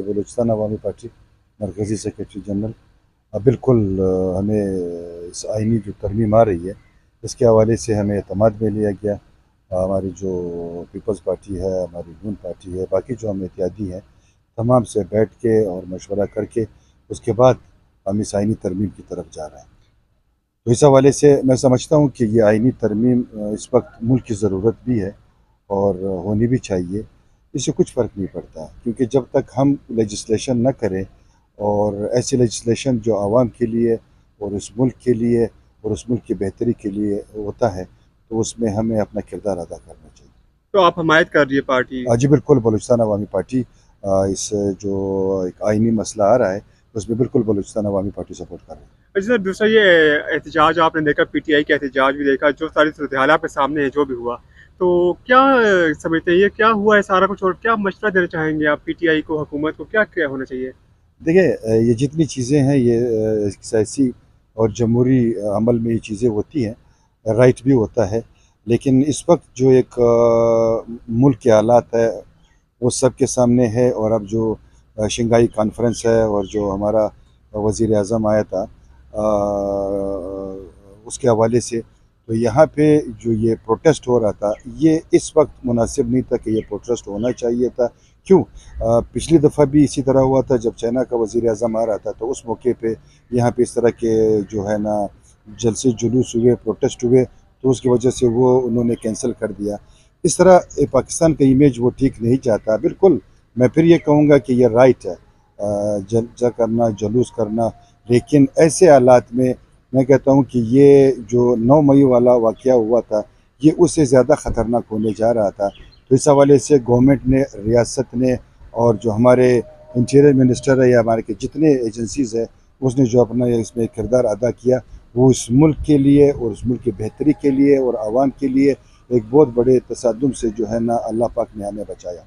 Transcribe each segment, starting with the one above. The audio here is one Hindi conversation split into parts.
बलूचिस्तान अवामी पार्टी मरकज़ी सेक्रेटरी जनरल। बिल्कुल हमें इस आइनी जो तरमीम आ रही है इसके हवाले से हमें एतमाद में लिया गया। हमारी जो पीपल्स पार्टी है, हमारी नून पार्टी है, बाकी जो हम इत्यादी हैं, तमाम से बैठ के और मशवरा करके उसके बाद हम इस आइनी तरमीम की तरफ जा रहे हैं। तो इस हवाले से मैं समझता हूँ कि ये आइनी तरमीम इस वक्त मुल्क की ज़रूरत भी है और होनी भी चाहिए। इससे कुछ फ़र्क नहीं पड़ता, क्योंकि जब तक हम लेजिस्लेशन न करें और ऐसी लेजिस्लेशन जो आवाम के लिए और उस मुल्क के लिए और उस मुल्क की बेहतरी के लिए होता है, तो उसमें हमें अपना किरदार अदा करना चाहिए। तो आप हमायत कर रही है पार्टी? जी बिल्कुल, बलूचिस्तान अवामी पार्टी इस जो एक आइनी मसला आ रहा है उसमें बिल्कुल बलूचिस्तान अवामी पार्टी सपोर्ट कर रही है। अच्छा सर, दूसरा ये एहतजाज आपने देखा, पीटीआई का एहतजाज भी देखा, जो सारी सूरत हाल आपके सामने है, जो भी हुआ, तो क्या समझते हैं ये क्या हुआ है सारा कुछ, और क्या मशवरा देना चाहेंगे आप पीटीआई को, हुकूमत को, क्या क्या होना चाहिए? देखिए, ये जितनी चीज़ें हैं ये सियासी और जमहूरी अमल में ये चीज़ें होती हैं, राइट भी होता है, लेकिन इस वक्त जो एक मुल्क के हालात है वो सबके सामने है। और अब जो शंघाई कॉन्फ्रेंस है और जो हमारा वज़ीर आज़म आया था उसके हवाले से, तो यहाँ पे जो ये प्रोटेस्ट हो रहा था ये इस वक्त मुनासिब नहीं था कि ये प्रोटेस्ट होना चाहिए था। क्यों? पिछली दफ़ा भी इसी तरह हुआ था जब चाइना का वज़ीर आज़म आ रहा था, तो उस मौके पे यहाँ पे इस तरह के जो है ना जलसे जुलूस हुए, प्रोटेस्ट हुए, तो उसकी वजह से वो उन्होंने कैंसिल कर दिया। इस तरह पाकिस्तान का इमेज वो ठीक नहीं चाहता। बिल्कुल, मैं फिर ये कहूँगा कि ये राइट है जलसा करना, जुलूस करना, लेकिन ऐसे हालात में मैं कहता हूँ कि ये जो 9 मई वाला वाक़या हुआ था, ये उससे ज़्यादा ख़तरनाक होने जा रहा था। तो इस हवाले से गवर्नमेंट ने, रियासत ने और जो हमारे इंटीरियर मिनिस्टर है या हमारे के जितने एजेंसीज़ है, उसने जो अपना इसमें किरदार अदा किया, वो इस मुल्क के लिए और उस मुल्क की बेहतरी के लिए और आवाम के लिए एक बहुत बड़े तसद्दुम से जो है ना अल्लाह पाक ने हमें बचाया।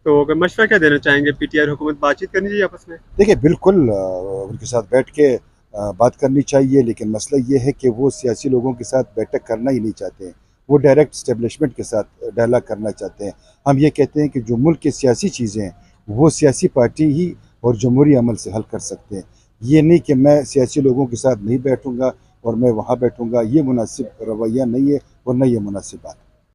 तो अगर मशवरा क्या देना चाहेंगे, पीटीआई और हुकूमत बातचीत करनी चाहिए आपस में? देखिए बिल्कुल उनके साथ बैठ के बात करनी चाहिए, लेकिन मसला ये है कि वो सियासी लोगों के साथ बैठक करना ही नहीं चाहते हैं। वो डायरेक्ट एस्टेब्लिशमेंट के साथ डायलॉग करना चाहते हैं। हम ये कहते हैं कि जो मुल्क की सियासी चीज़ें हैं, वो सियासी पार्टी ही और जमहूरी अमल से हल कर सकते हैं। ये नहीं कि मैं सियासी लोगों के साथ नहीं बैठूँगा और मैं वहाँ बैठूँगा, ये मुनासिब रवैया नहीं है और न ये मुनासिब बात है।